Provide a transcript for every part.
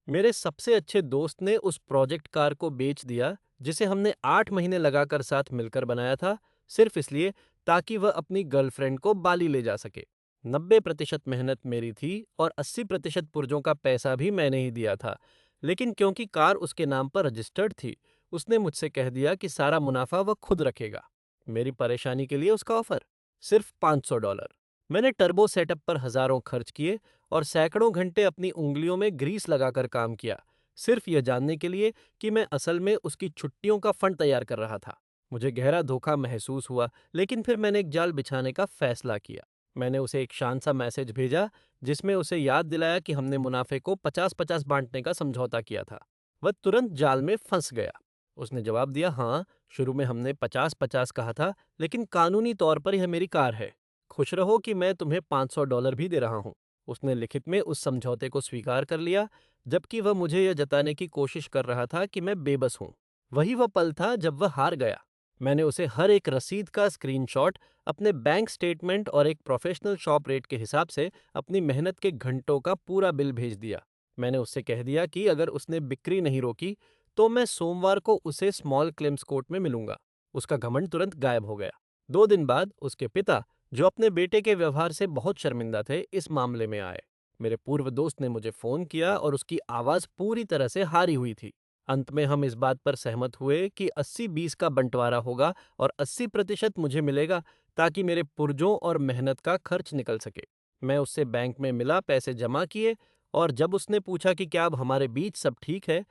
मेरे सबसे अच्छे दोस्त ने उस प्रोजेक्ट कार को बेच दिया जिसे हमने 8 महीने लगाकर साथ मिलकर बनाया था, सिर्फ इसलिए ताकि वह अपनी गर्लफ्रेंड को बाली ले जा सके। 90% मेहनत मेरी थी और 80% पुर्जों का पैसा भी मैंने ही दिया था। लेकिन क्योंकि कार उसके नाम पर रजिस्टर्ड थी, उसने मुझसे कह दिया कि सारा मुनाफा वह खुद रखेगा। मेरी परेशानी के लिए उसका ऑफर सिर्फ $500। मैंने टर्बो सेटअप पर हजारों खर्च किए और सैकड़ों घंटे अपनी उंगलियों में ग्रीस लगाकर काम किया, सिर्फ यह जानने के लिए कि मैं असल में उसकी छुट्टियों का फंड तैयार कर रहा था। मुझे गहरा धोखा महसूस हुआ, लेकिन फिर मैंने एक जाल बिछाने का फैसला किया। मैंने उसे एक शान सा मैसेज भेजा जिसमें उसे याद दिलाया कि हमने मुनाफे को 50-50 बांटने का समझौता किया था। वह तुरंत जाल में फंस गया। उसने जवाब दिया, हाँ, शुरू में हमने 50-50 कहा था, लेकिन कानूनी तौर पर यह मेरी कार है। खुश रहो कि मैं तुम्हें $500 भी दे रहा हूँ। उसने लिखित में उस समझौते को स्वीकार कर लिया, जबकि वह मुझे यह जताने की कोशिश कर रहा था कि मैं बेबस हूँ। वही वह पल था जब वह हार गया। मैंने उसे हर एक रसीद का स्क्रीनशॉट, अपने बैंक स्टेटमेंट और एक प्रोफ़ेशनल शॉप रेट के हिसाब से अपनी मेहनत के घंटों का पूरा बिल भेज दिया। मैंने उससे कह दिया कि अगर उसने बिक्री नहीं रोकी, तो मैं सोमवार को उसे स्मॉल क्लेम्स कोर्ट में मिलूंगा। उसका घमंड तुरंत गायब हो गया। 2 दिन बाद उसके पिता, जो अपने बेटे के व्यवहार से बहुत शर्मिंदा थे, इस मामले में आए। मेरे पूर्व दोस्त ने मुझे फ़ोन किया और उसकी आवाज़ पूरी तरह से हारी हुई थी। अंत में हम इस बात पर सहमत हुए कि 80-20 का बंटवारा होगा और 80% मुझे मिलेगा, ताकि मेरे पुर्जों और मेहनत का खर्च निकल सके। मैं उससे बैंक में मिला, पैसे जमा किए और जब उसने पूछा कि क्या अब हमारे बीच सब ठीक है,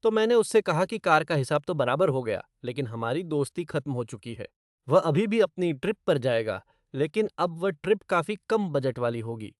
तो मैंने उससे कहा कि कार का हिसाब तो बराबर हो गया, लेकिन हमारी दोस्ती खत्म हो चुकी है। वह अभी भी अपनी ट्रिप पर जाएगा, लेकिन अब वह ट्रिप काफ़ी कम बजट वाली होगी।